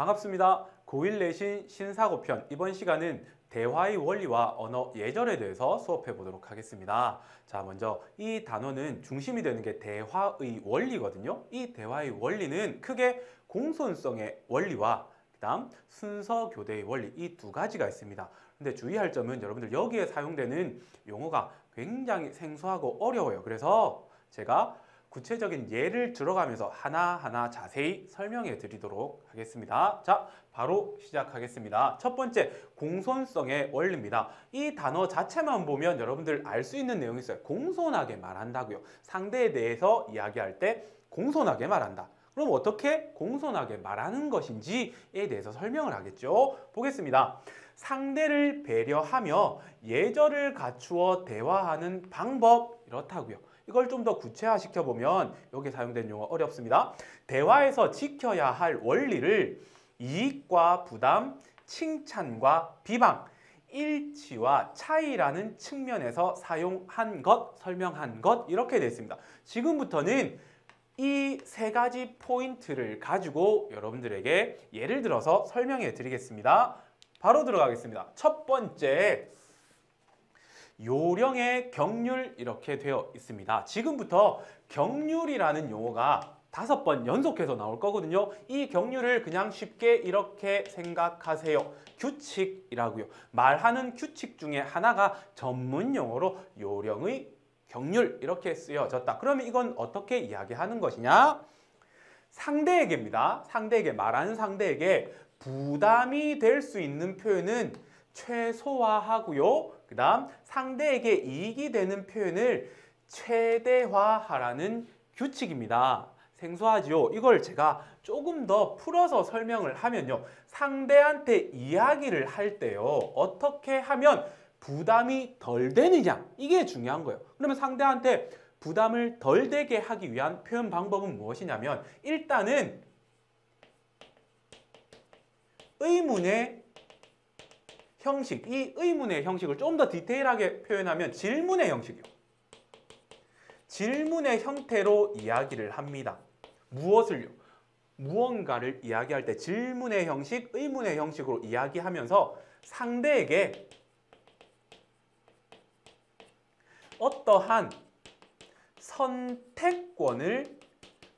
반갑습니다. 고1 내신 신사고편 이번 시간은 대화의 원리와 언어 예절에 대해서 수업해 보도록 하겠습니다. 자, 먼저 이 단어는 중심이 되는 게 대화의 원리거든요. 이 대화의 원리는 크게 공손성의 원리와 그다음 순서 교대의 원리 이 두 가지가 있습니다. 근데 주의할 점은 여러분들 여기에 사용되는 용어가 굉장히 생소하고 어려워요. 그래서 제가 구체적인 예를 들어가면서 하나하나 자세히 설명해 드리도록 하겠습니다. 자, 바로 시작하겠습니다. 첫 번째, 공손성의 원리입니다. 이 단어 자체만 보면 여러분들 알 수 있는 내용이 있어요. 공손하게 말한다고요. 상대에 대해서 이야기할 때 공손하게 말한다. 그럼 어떻게 공손하게 말하는 것인지에 대해서 설명을 하겠죠. 보겠습니다. 상대를 배려하며 예절을 갖추어 대화하는 방법 이렇다고요. 이걸 좀 더 구체화시켜 보면 여기 사용된 용어 어렵습니다. 대화에서 지켜야 할 원리를 이익과 부담, 칭찬과 비방, 일치와 차이라는 측면에서 사용한 것, 설명한 것 이렇게 되어 있습니다. 지금부터는 이 세 가지 포인트를 가지고 여러분들에게 예를 들어서 설명해 드리겠습니다. 바로 들어가겠습니다. 첫 번째, 요령의 경률 이렇게 되어 있습니다. 지금부터 경률이라는 용어가 5번 연속해서 나올 거거든요. 이 경률을 그냥 쉽게 이렇게 생각하세요. 규칙이라고요. 말하는 규칙 중에 하나가 전문 용어로 요령의 경률 이렇게 쓰여졌다. 그러면 이건 어떻게 이야기하는 것이냐? 상대에게입니다. 상대에게, 말하는 상대에게 부담이 될 수 있는 표현은 최소화하고요. 그 다음 상대에게 이익이 되는 표현을 최대화하라는 규칙입니다. 생소하지요? 이걸 제가 조금 더 풀어서 설명을 하면요. 상대한테 이야기를 할 때요. 어떻게 하면 부담이 덜 되느냐? 이게 중요한 거예요. 그러면 상대한테 부담을 덜 되게 하기 위한 표현 방법은 무엇이냐면 일단은 의문의 형식, 이 의문의 형식을 좀 더 디테일하게 표현하면 질문의 형식이요. 질문의 형태로 이야기를 합니다. 무엇을요? 무언가를 이야기할 때 질문의 형식, 의문의 형식으로 이야기하면서 상대에게 어떠한 선택권을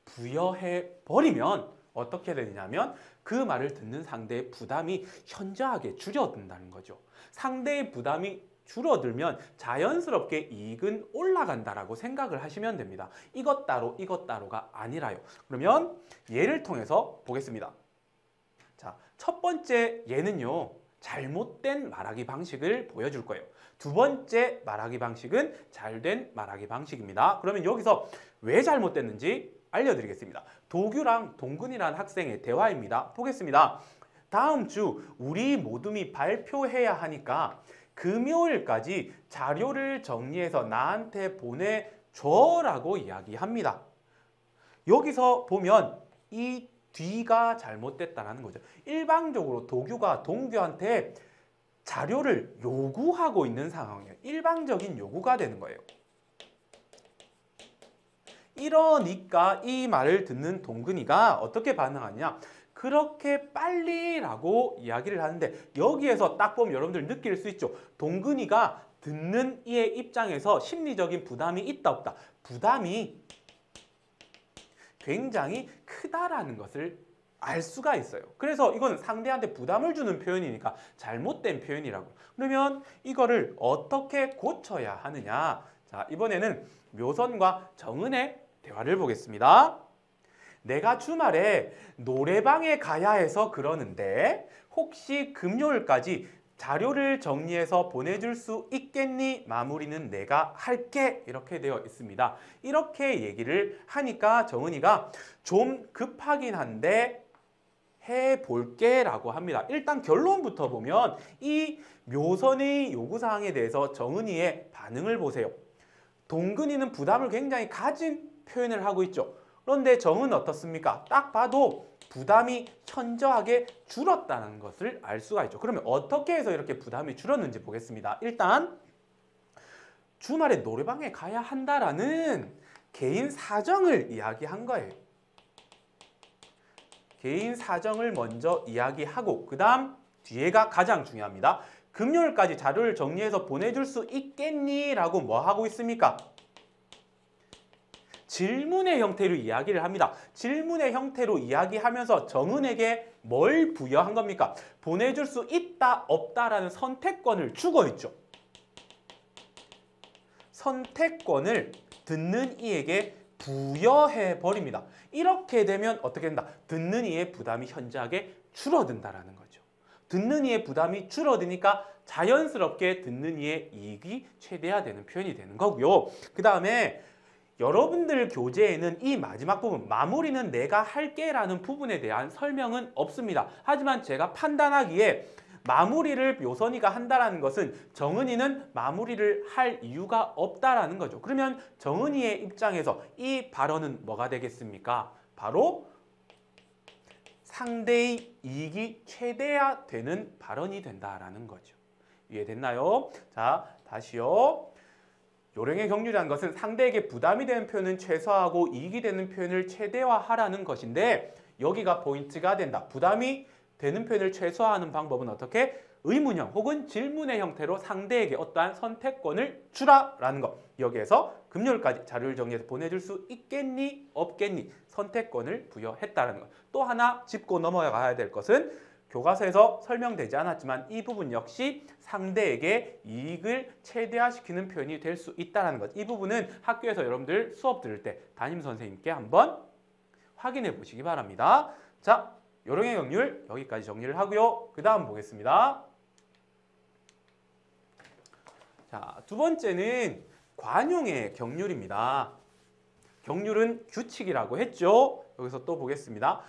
부여해 버리면 어떻게 되냐면 그 말을 듣는 상대의 부담이 현저하게 줄어든다는 거죠. 상대의 부담이 줄어들면 자연스럽게 이익은 올라간다라고 생각을 하시면 됩니다. 이것 따로 이것 따로가 아니라요. 그러면 예를 통해서 보겠습니다. 자, 첫 번째 예는요. 잘못된 말하기 방식을 보여줄 거예요. 두 번째 말하기 방식은 잘된 말하기 방식입니다. 그러면 여기서 왜 잘못됐는지 알려드리겠습니다. 도규랑 동근이라는 학생의 대화입니다. 보겠습니다. 다음 주 우리 모둠이 발표해야 하니까 금요일까지 자료를 정리해서 나한테 보내줘라고 이야기합니다. 여기서 보면 이 뒤가 잘못됐다는 거죠. 일방적으로 도규가 동규한테 자료를 요구하고 있는 상황이에요. 일방적인 요구가 되는 거예요. 이러니까 이 말을 듣는 동근이가 어떻게 반응하냐? 그렇게 빨리라고 이야기를 하는데 여기에서 딱 보면 여러분들 느낄 수 있죠. 동근이가 듣는 이의 입장에서 심리적인 부담이 있다 없다. 부담이 굉장히 크다라는 것을 알 수가 있어요. 그래서 이건 상대한테 부담을 주는 표현이니까 잘못된 표현이라고. 그러면 이거를 어떻게 고쳐야 하느냐? 자, 이번에는 묘선과 정은의 대화를 보겠습니다. 내가 주말에 노래방에 가야 해서 그러는데 혹시 금요일까지 자료를 정리해서 보내줄 수 있겠니? 마무리는 내가 할게. 이렇게 되어 있습니다. 이렇게 얘기를 하니까 정은이가 좀 급하긴 한데 해볼게 라고 합니다. 일단 결론부터 보면 이 묘선의 요구사항에 대해서 정은이의 반응을 보세요. 동근이는 부담을 굉장히 가진 표현을 하고 있죠. 그런데 정은 어떻습니까? 딱 봐도 부담이 현저하게 줄었다는 것을 알 수가 있죠. 그러면 어떻게 해서 이렇게 부담이 줄었는지 보겠습니다. 일단 주말에 노래방에 가야 한다라는 개인 사정을 이야기한 거예요. 개인 사정을 먼저 이야기하고 그 다음 뒤에가 가장 중요합니다. 금요일까지 자료를 정리해서 보내줄 수 있겠니? 라고 뭐 하고 있습니까? 질문의 형태로 이야기를 합니다. 질문의 형태로 이야기하면서 정은에게 뭘 부여한 겁니까? 보내줄 수 있다, 없다라는 선택권을 주고 있죠. 선택권을 듣는 이에게 부여해 버립니다. 이렇게 되면 어떻게 된다? 듣는 이의 부담이 현저하게 줄어든다라는 거죠. 듣는 이의 부담이 줄어드니까 자연스럽게 듣는 이의 이익이 최대화되는 표현이 되는 거고요. 그 다음에 여러분들 교재에는 이 마지막 부분, 마무리는 내가 할게 라는 부분에 대한 설명은 없습니다. 하지만 제가 판단하기에 마무리를 요선이가 한다라는 것은 정은이는 마무리를 할 이유가 없다라는 거죠. 그러면 정은이의 입장에서 이 발언은 뭐가 되겠습니까? 바로 상대의 이익이 최대화되는 발언이 된다라는 거죠. 이해됐나요? 자, 다시요. 요령의 경률이라는 것은 상대에게 부담이 되는 표현은 최소화하고 이익이 되는 표현을 최대화하라는 것인데 여기가 포인트가 된다. 부담이 되는 표현을 최소화하는 방법은 어떻게? 의문형 혹은 질문의 형태로 상대에게 어떠한 선택권을 주라라는 것. 여기에서 금요일까지 자료를 정리해서 보내줄 수 있겠니? 없겠니? 선택권을 부여했다는 것. 또 하나 짚고 넘어가야 될 것은 교과서에서 설명되지 않았지만 이 부분 역시 상대에게 이익을 최대화시키는 표현이 될 수 있다는 것. 이 부분은 학교에서 여러분들 수업 들을 때 담임선생님께 한번 확인해 보시기 바랍니다. 자, 요령의 경률 여기까지 정리를 하고요. 그 다음 보겠습니다. 자, 두 번째는 관용의 경률입니다. 경률은 규칙이라고 했죠. 여기서 또 보겠습니다.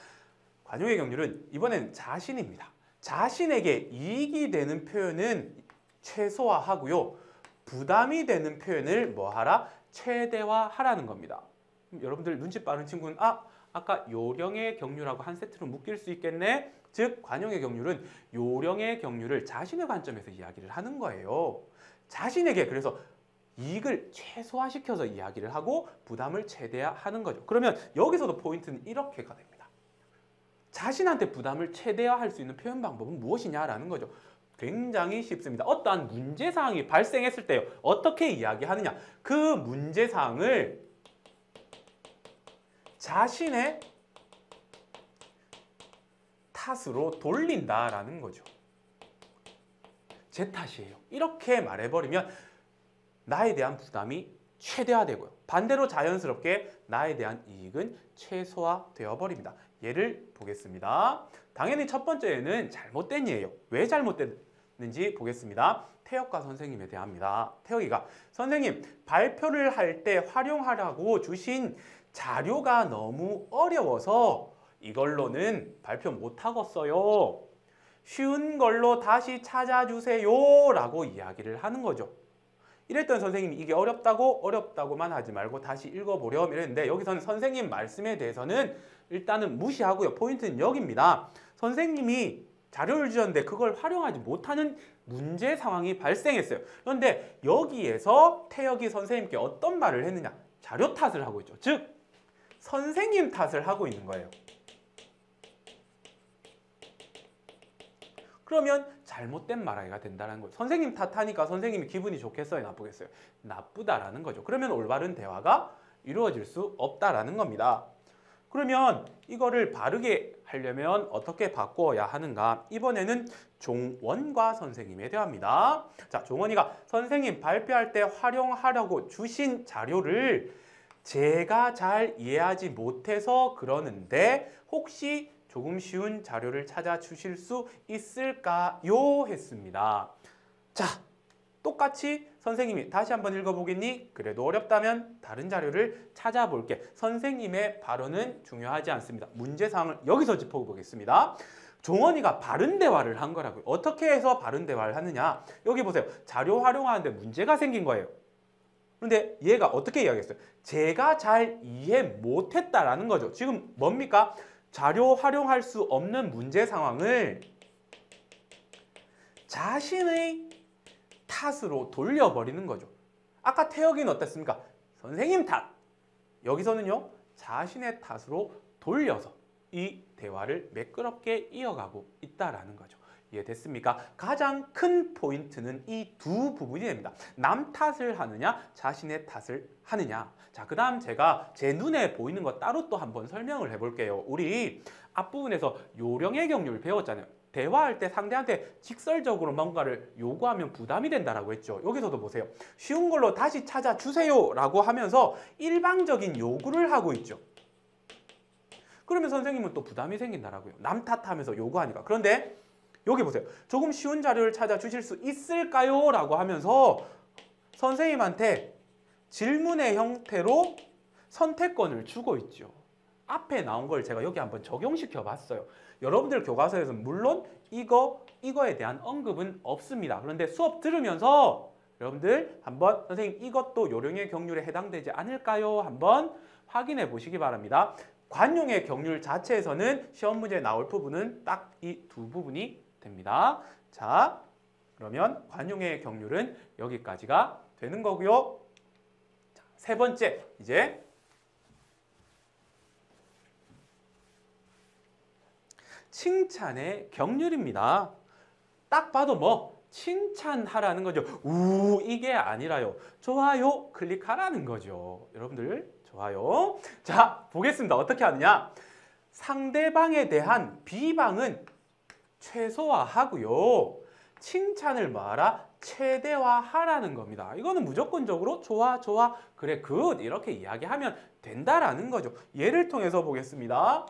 관용의 경률은 이번엔 자신입니다. 자신에게 이익이 되는 표현은 최소화하고요. 부담이 되는 표현을 뭐하라? 최대화하라는 겁니다. 여러분들 눈치 빠른 친구는 아까 요령의 경률하고 한 세트로 묶일 수 있겠네. 즉 관용의 경률은 요령의 경률을 자신의 관점에서 이야기를 하는 거예요. 자신에게 그래서 이익을 최소화시켜서 이야기를 하고 부담을 최대화하는 거죠. 그러면 여기서도 포인트는 이렇게가 됩니다. 자신한테 부담을 최대화할 수 있는 표현 방법은 무엇이냐라는 거죠. 굉장히 쉽습니다. 어떠한 문제사항이 발생했을 때요. 어떻게 이야기하느냐. 그 문제사항을 자신의 탓으로 돌린다라는 거죠. 제 탓이에요. 이렇게 말해버리면 나에 대한 부담이 최대화되고요. 반대로 자연스럽게 나에 대한 이익은 최소화되어 버립니다. 예를 보겠습니다. 당연히 첫 번째는 잘못된 예예요. 왜 잘못됐는지 보겠습니다. 태혁과 선생님에 대합니다. 태혁이가 선생님 발표를 할 때 활용하라고 주신 자료가 너무 어려워서 이걸로는 발표 못하겠어요. 쉬운 걸로 다시 찾아주세요 라고 이야기를 하는 거죠. 이랬던 선생님이 이게 어렵다고만 하지 말고 다시 읽어보렴 이랬는데 여기서는 선생님 말씀에 대해서는 일단은 무시하고요. 포인트는 여기입니다. 선생님이 자료를 주셨는데 그걸 활용하지 못하는 문제 상황이 발생했어요. 그런데 여기에서 태혁이 선생님께 어떤 말을 했느냐? 자료 탓을 하고 있죠. 즉 선생님 탓을 하고 있는 거예요. 그러면 잘못된 말하기가 된다는 거예요. 선생님 탓하니까 선생님이 기분이 좋겠어요? 나쁘겠어요? 나쁘다라는 거죠. 그러면 올바른 대화가 이루어질 수 없다라는 겁니다. 그러면 이거를 바르게 하려면 어떻게 바꿔야 하는가? 이번에는 종원과 선생님에 대합니다. 자, 종원이가 선생님 발표할 때 활용하려고 주신 자료를 제가 잘 이해하지 못해서 그러는데 혹시 조금 쉬운 자료를 찾아주실 수 있을까요? 했습니다. 자, 똑같이 선생님이 다시 한번 읽어보겠니? 그래도 어렵다면 다른 자료를 찾아볼게. 선생님의 발언은 중요하지 않습니다. 문제사항을 여기서 짚어보겠습니다. 종원이가 바른 대화를 한 거라고요. 어떻게 해서 바른 대화를 하느냐? 여기 보세요. 자료 활용하는데 문제가 생긴 거예요. 그런데 얘가 어떻게 이야기했어요? 제가 잘 이해 못했다라는 거죠. 지금 뭡니까? 자료 활용할 수 없는 문제 상황을 자신의 탓으로 돌려버리는 거죠. 아까 태혁이는 어땠습니까? 선생님 탓. 여기서는요. 자신의 탓으로 돌려서 이 대화를 매끄럽게 이어가고 있다라는 거죠. 이해됐습니까? 가장 큰 포인트는 이 두 부분이 됩니다. 남 탓을 하느냐, 자신의 탓을 하느냐. 자, 그 다음 제가 제 눈에 보이는 거 따로 또 한번 설명을 해볼게요. 우리 앞부분에서 요령의 경륜을 배웠잖아요. 대화할 때 상대한테 직설적으로 뭔가를 요구하면 부담이 된다라고 했죠. 여기서도 보세요. 쉬운 걸로 다시 찾아주세요 라고 하면서 일방적인 요구를 하고 있죠. 그러면 선생님은 또 부담이 생긴다라고요. 남 탓하면서 요구하니까. 그런데 여기 보세요. 조금 쉬운 자료를 찾아주실 수 있을까요? 라고 하면서 선생님한테 질문의 형태로 선택권을 주고 있죠. 앞에 나온 걸 제가 여기 한번 적용시켜 봤어요. 여러분들 교과서에서는 물론 이거에 대한 언급은 없습니다. 그런데 수업 들으면서 여러분들 한번 선생님 이것도 요령의 경률에 해당되지 않을까요? 한번 확인해 보시기 바랍니다. 관용의 경률 자체에서는 시험 문제에 나올 부분은 딱 이 두 부분이 됩니다. 자, 그러면 관용의 경률은 여기까지가 되는 거고요. 자, 세 번째, 이제 칭찬의 경률입니다. 딱 봐도 뭐 칭찬하라는 거죠. 이게 아니라요. 좋아요 클릭하라는 거죠. 여러분들 좋아요. 자, 보겠습니다. 어떻게 하느냐. 상대방에 대한 비방은 최소화하고요. 칭찬을 뭐하라? 최대화하라는 겁니다. 이거는 무조건적으로 좋아, 좋아, 그래, 굿 이렇게 이야기하면 된다라는 거죠. 예를 통해서 보겠습니다.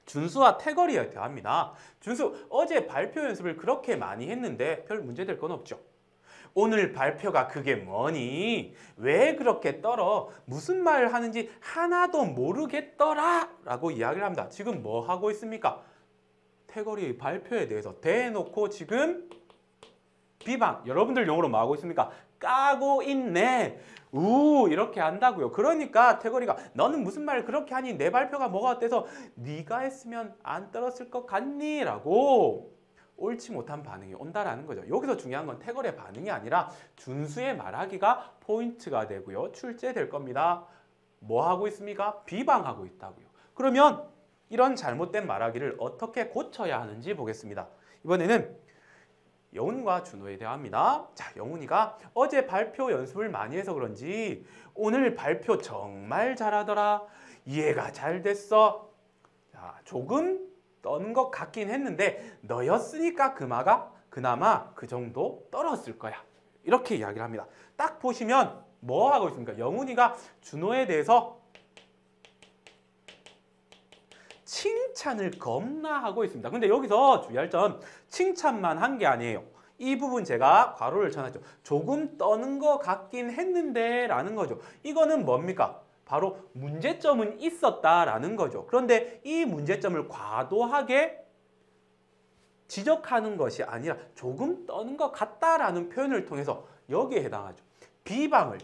준수와 태거리의 대화입니다. 준수, 어제 발표 연습을 그렇게 많이 했는데 별 문제 될 건 없죠. 오늘 발표가 그게 뭐니? 왜 그렇게 떨어? 무슨 말을 하는지 하나도 모르겠더라! 라고 이야기를 합니다. 지금 뭐 하고 있습니까? 태거리의 발표에 대해서 대놓고 지금 비방, 여러분들 용어로 뭐 하고 있습니까? 까고 있네. 이렇게 한다고요. 그러니까 태거리가 너는 무슨 말을 그렇게 하니? 내 발표가 뭐가 어때서 네가 했으면 안 떨었을 것 같니? 라고 옳지 못한 반응이 온다라는 거죠. 여기서 중요한 건 태거리의 반응이 아니라 준수의 말하기가 포인트가 되고요. 출제될 겁니다. 뭐 하고 있습니까? 비방하고 있다고요. 그러면 이런 잘못된 말하기를 어떻게 고쳐야 하는지 보겠습니다. 이번에는 영훈과 준호에 대화합니다. 자, 영훈이가 어제 발표 연습을 많이 해서 그런지 오늘 발표 정말 잘하더라. 이해가 잘 됐어. 자, 조금 떠는 것 같긴 했는데 너였으니까 그나마 그 정도 떨었을 거야. 이렇게 이야기를 합니다. 딱 보시면 뭐 하고 있습니까? 영훈이가 준호에 대해서 칭찬을 겁나 하고 있습니다. 근데 여기서 주의할 점 칭찬만 한 게 아니에요. 이 부분 제가 괄호를 쳐놨죠. 조금 떠는 것 같긴 했는데 라는 거죠. 이거는 뭡니까? 바로 문제점은 있었다라는 거죠. 그런데 이 문제점을 과도하게 지적하는 것이 아니라 조금 떠는 것 같다라는 표현을 통해서 여기에 해당하죠. 비방을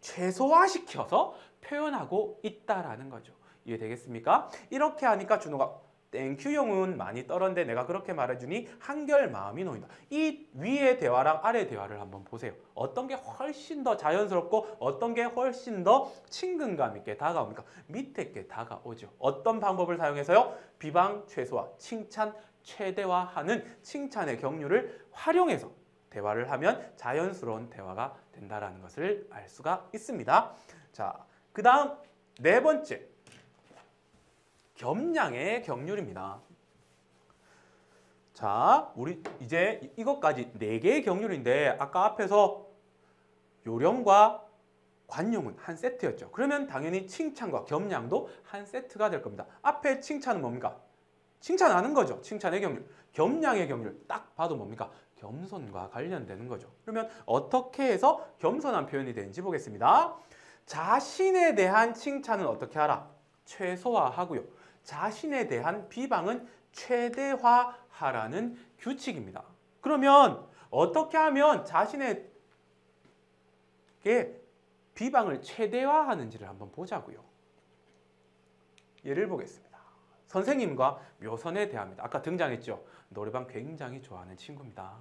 최소화시켜서 표현하고 있다라는 거죠. 이해되겠습니까? 이렇게 하니까 준호가 땡큐 영훈 많이 떨었는데 내가 그렇게 말해주니 한결 마음이 놓인다. 이 위의 대화랑 아래 대화를 한번 보세요. 어떤 게 훨씬 더 자연스럽고 어떤 게 훨씬 더 친근감 있게 다가옵니까? 밑에 게 다가오죠. 어떤 방법을 사용해서요? 비방 최소화, 칭찬 최대화하는 칭찬의 경륜을 활용해서 대화를 하면 자연스러운 대화가 된다는 것을 알 수가 있습니다. 자, 그 다음 네 번째. 겸양의 경륜입니다. 자, 우리 이제 이것까지 4개의 경륜인데 아까 앞에서 요령과 관용은 한 세트였죠. 그러면 당연히 칭찬과 겸양도 한 세트가 될 겁니다. 앞에 칭찬은 뭡니까? 칭찬하는 거죠. 칭찬의 경륜. 겸양의 경륜 딱 봐도 뭡니까? 겸손과 관련되는 거죠. 그러면 어떻게 해서 겸손한 표현이 되는지 보겠습니다. 자신에 대한 칭찬은 어떻게 하라? 최소화하고요. 자신에 대한 비방은 최대화하라는 규칙입니다. 그러면 어떻게 하면 자신에게 비방을 최대화하는지를 한번 보자고요. 예를 보겠습니다. 선생님과 묘선에 대합니다. 아까 등장했죠. 노래방 굉장히 좋아하는 친구입니다.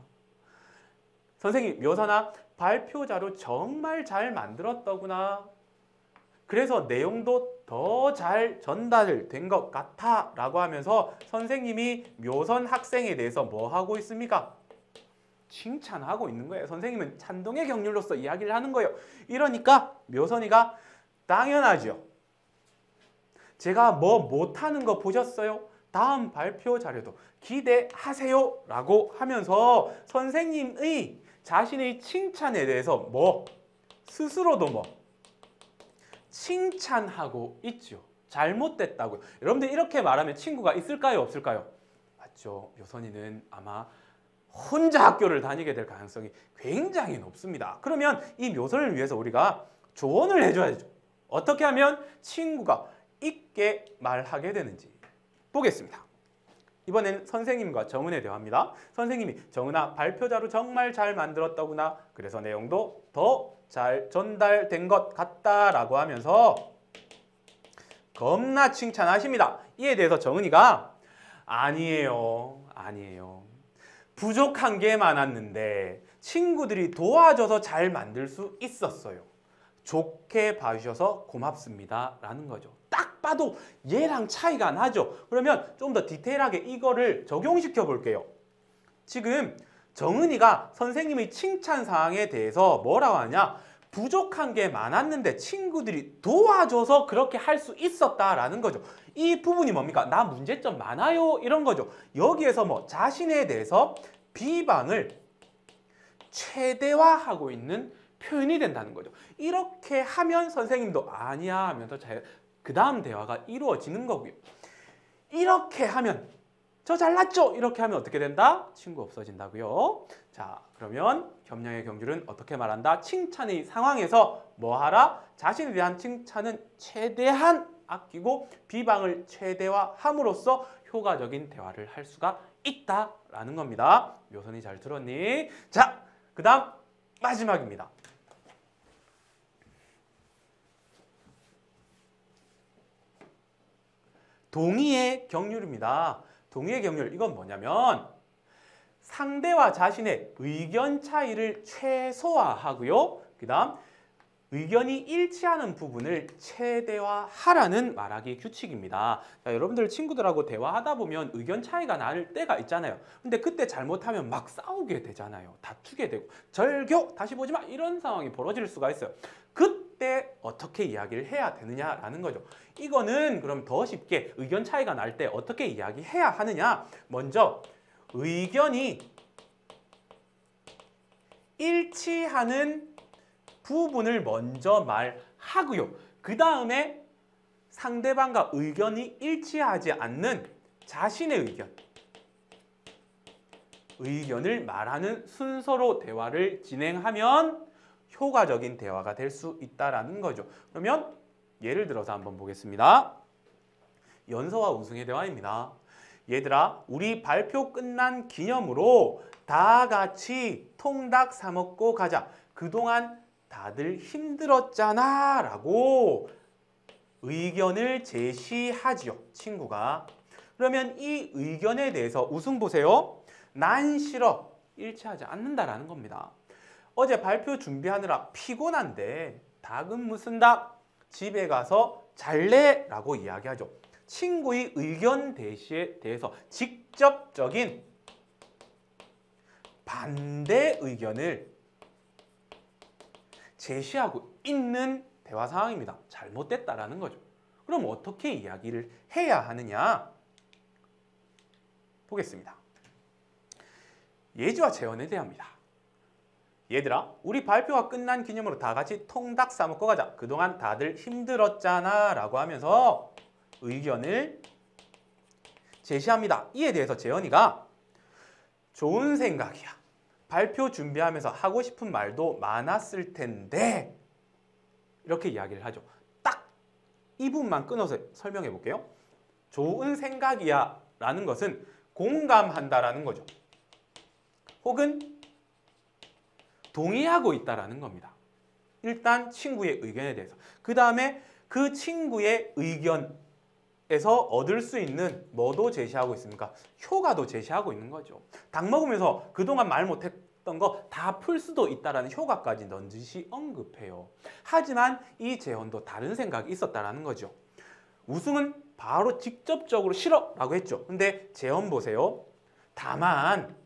선생님, 묘선아, 발표 자료 정말 잘 만들었더구나. 그래서 내용도 더 잘 전달된 것 같아 라고 하면서 선생님이 묘선 학생에 대해서 뭐 하고 있습니까? 칭찬하고 있는 거예요. 선생님은 찬동의 경륜으로서 이야기를 하는 거예요. 이러니까 묘선이가 당연하죠. 제가 뭐 못하는 거 보셨어요? 다음 발표 자료도 기대하세요 라고 하면서 선생님의 자신의 칭찬에 대해서 뭐 스스로도 뭐 칭찬하고 있죠. 잘못됐다고요. 여러분들 이렇게 말하면 친구가 있을까요? 없을까요? 맞죠. 묘선이는 아마 혼자 학교를 다니게 될 가능성이 굉장히 높습니다. 그러면 이 묘선을 위해서 우리가 조언을 해줘야죠. 어떻게 하면 친구가 있게 말하게 되는지 보겠습니다. 이번에는 선생님과 정은의 대화입니다. 선생님이 정은아 발표 자료 정말 잘 만들었더구나. 그래서 내용도 더 잘 전달된 것 같다라고 하면서 겁나 칭찬하십니다. 이에 대해서 정은이가 아니에요. 부족한 게 많았는데 친구들이 도와줘서 잘 만들 수 있었어요. 좋게 봐주셔서 고맙습니다. 라는 거죠. 딱 봐도 얘랑 차이가 나죠. 그러면 좀 더 디테일하게 이거를 적용시켜 볼게요. 지금 정은이가 선생님의 칭찬 사항에 대해서 뭐라고 하냐? 부족한 게 많았는데 친구들이 도와줘서 그렇게 할 수 있었다라는 거죠. 이 부분이 뭡니까? 나 문제점 많아요. 이런 거죠. 여기에서 뭐 자신에 대해서 비방을 최대화하고 있는 표현이 된다는 거죠. 이렇게 하면 선생님도 아니야 하면서 그 다음 대화가 이루어지는 거고요. 이렇게 하면 저 잘났죠? 이렇게 하면 어떻게 된다? 친구 없어진다고요. 자, 그러면 겸양의 경줄은 어떻게 말한다? 칭찬의 상황에서 뭐 하라? 자신에 대한 칭찬은 최대한 아끼고 비방을 최대화함으로써 효과적인 대화를 할 수가 있다라는 겁니다. 묘선이 잘 들었니? 자, 그 다음 마지막입니다. 동의의 경륜입니다. 동의의 경륜, 이건 뭐냐면 상대와 자신의 의견 차이를 최소화하고요. 그 다음 의견이 일치하는 부분을 최대화하라는 말하기 규칙입니다. 자, 여러분들 친구들하고 대화하다 보면 의견 차이가 날 때가 있잖아요. 근데 그때 잘못하면 막 싸우게 되잖아요. 다투게 되고 절교 다시 보지 마 이런 상황이 벌어질 수가 있어요. 그때 어떻게 이야기를 해야 되느냐라는 거죠. 이거는 그럼 더 쉽게 의견 차이가 날 때 어떻게 이야기해야 하느냐. 먼저 의견이 일치하는 부분을 먼저 말하고요. 그 다음에 상대방과 의견이 일치하지 않는 자신의 의견을 말하는 순서로 대화를 진행하면 효과적인 대화가 될 수 있다는 거죠. 그러면 예를 들어서 한번 보겠습니다. 연서와 우승의 대화입니다. 얘들아, 우리 발표 끝난 기념으로 다 같이 통닭 사 먹고 가자. 그동안 다들 힘들었잖아 라고 의견을 제시하지요. 친구가. 그러면 이 의견에 대해서 우승 보세요. 난 싫어. 일치하지 않는다라는 겁니다. 어제 발표 준비하느라 피곤한데 닭은 무슨 닭? 집에 가서 잘래? 라고 이야기하죠. 친구의 의견 대시에 대해서 직접적인 반대 의견을 제시하고 있는 대화 상황입니다. 잘못됐다라는 거죠. 그럼 어떻게 이야기를 해야 하느냐? 보겠습니다. 예지와 재원에 대합니다. 얘들아, 우리 발표가 끝난 기념으로 다 같이 통닭 사 먹고 가자. 그동안 다들 힘들었잖아 라고 하면서 의견을 제시합니다. 이에 대해서 재현이가 좋은 생각이야. 발표 준비하면서 하고 싶은 말도 많았을 텐데 이렇게 이야기를 하죠. 딱 이 부분만 끊어서 설명해 볼게요. 좋은 생각이야 라는 것은 공감한다라는 거죠. 혹은 동의하고 있다라는 겁니다. 일단 친구의 의견에 대해서. 그 다음에 그 친구의 의견에서 얻을 수 있는 뭐도 제시하고 있습니까? 효과도 제시하고 있는 거죠. 닭 먹으면서 그동안 말 못했던 했던 거 다 풀 수도 있다라는 효과까지 넌지시 언급해요. 하지만 이 재원도 다른 생각이 있었다라는 거죠. 우승은 바로 직접적으로 싫어라고 했죠. 근데 재원 보세요. 다만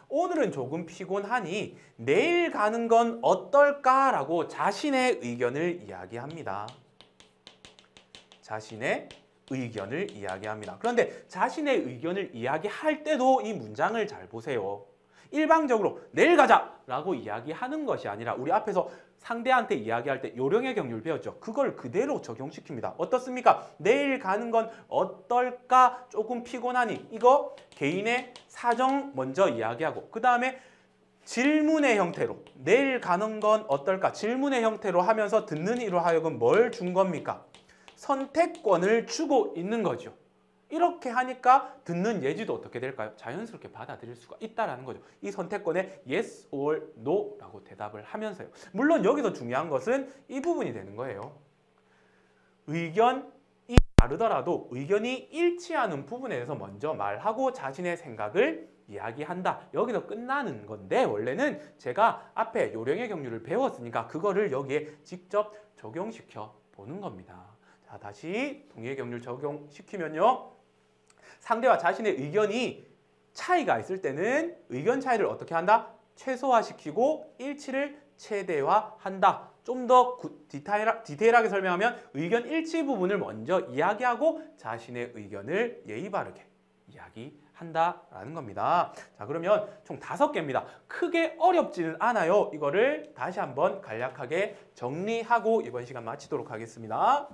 오늘은 조금 피곤하니 내일 가는 건 어떨까라고 자신의 의견을 이야기합니다. 자신의 의견을 이야기합니다. 그런데 자신의 의견을 이야기할 때도 이 문장을 잘 보세요. 일방적으로 내일 가자라고 이야기하는 것이 아니라 우리 앞에서 상대한테 이야기할 때 요령의 경륜 배웠죠. 그걸 그대로 적용시킵니다. 어떻습니까? 내일 가는 건 어떨까? 조금 피곤하니 이거 개인의 사정 먼저 이야기하고 그 다음에 질문의 형태로 내일 가는 건 어떨까? 질문의 형태로 하면서 듣는 이로 하여금 뭘 준 겁니까? 선택권을 주고 있는 거죠. 이렇게 하니까 듣는 예지도 어떻게 될까요? 자연스럽게 받아들일 수가 있다는 거죠. 이 선택권에 yes or no라고 대답을 하면서요. 물론 여기서 중요한 것은 이 부분이 되는 거예요. 의견이 다르더라도 의견이 일치하는 부분에 대해서 먼저 말하고 자신의 생각을 이야기한다. 여기서 끝나는 건데 원래는 제가 앞에 요령의 경륜을 배웠으니까 그거를 여기에 직접 적용시켜 보는 겁니다. 자, 다시 동의의 경륜 적용시키면요. 상대와 자신의 의견이 차이가 있을 때는 의견 차이를 어떻게 한다? 최소화시키고 일치를 최대화한다. 좀 더 디테일하게 설명하면 의견 일치 부분을 먼저 이야기하고 자신의 의견을 예의 바르게 이야기한다라는 겁니다. 자, 그러면 총 5개입니다. 크게 어렵지는 않아요. 이거를 다시 한번 간략하게 정리하고 이번 시간 마치도록 하겠습니다.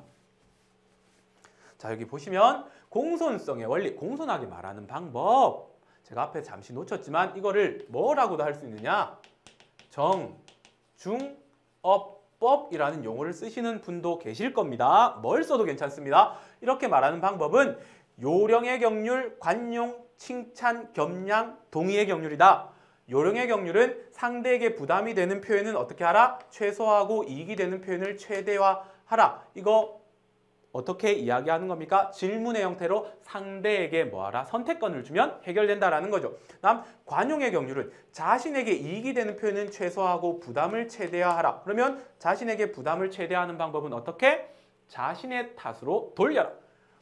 자, 여기 보시면 공손성의 원리, 공손하게 말하는 방법. 제가 앞에 잠시 놓쳤지만 이거를 뭐라고도 할 수 있느냐? 정, 중, 업, 법이라는 용어를 쓰시는 분도 계실 겁니다. 뭘 써도 괜찮습니다. 이렇게 말하는 방법은 요령의 경륜, 관용, 칭찬, 겸양, 동의의 경륜이다. 요령의 경륜은 상대에게 부담이 되는 표현은 어떻게 하라? 최소화하고 이익이 되는 표현을 최대화하라. 이거 어떻게 이야기하는 겁니까? 질문의 형태로 상대에게 뭐하라? 선택권을 주면 해결된다라는 거죠. 다음 관용의 경륜은 자신에게 이익이 되는 표현은 최소화하고 부담을 최대화하라. 그러면 자신에게 부담을 최대화하는 방법은 어떻게? 자신의 탓으로 돌려라.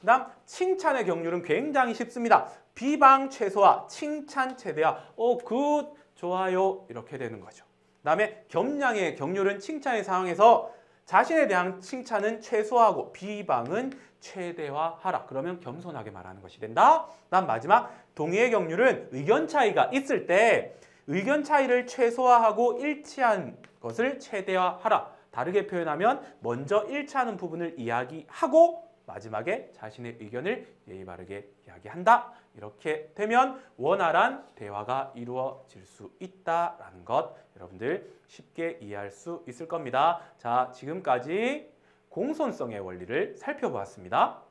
다음 칭찬의 경륜은 굉장히 쉽습니다. 비방 최소화, 칭찬 최대화. 굿, 좋아요 이렇게 되는 거죠. 다음에 겸양의 경륜은 칭찬의 상황에서 자신에 대한 칭찬은 최소화하고 비방은 최대화하라. 그러면 겸손하게 말하는 것이 된다. 다음 마지막 동의의 경륜은 의견 차이가 있을 때 의견 차이를 최소화하고 일치한 것을 최대화하라. 다르게 표현하면 먼저 일치하는 부분을 이야기하고 마지막에 자신의 의견을 예의 바르게 이야기한다. 이렇게 되면 원활한 대화가 이루어질 수 있다라는 것 여러분들 쉽게 이해할 수 있을 겁니다. 자, 지금까지 공손성의 원리를 살펴보았습니다.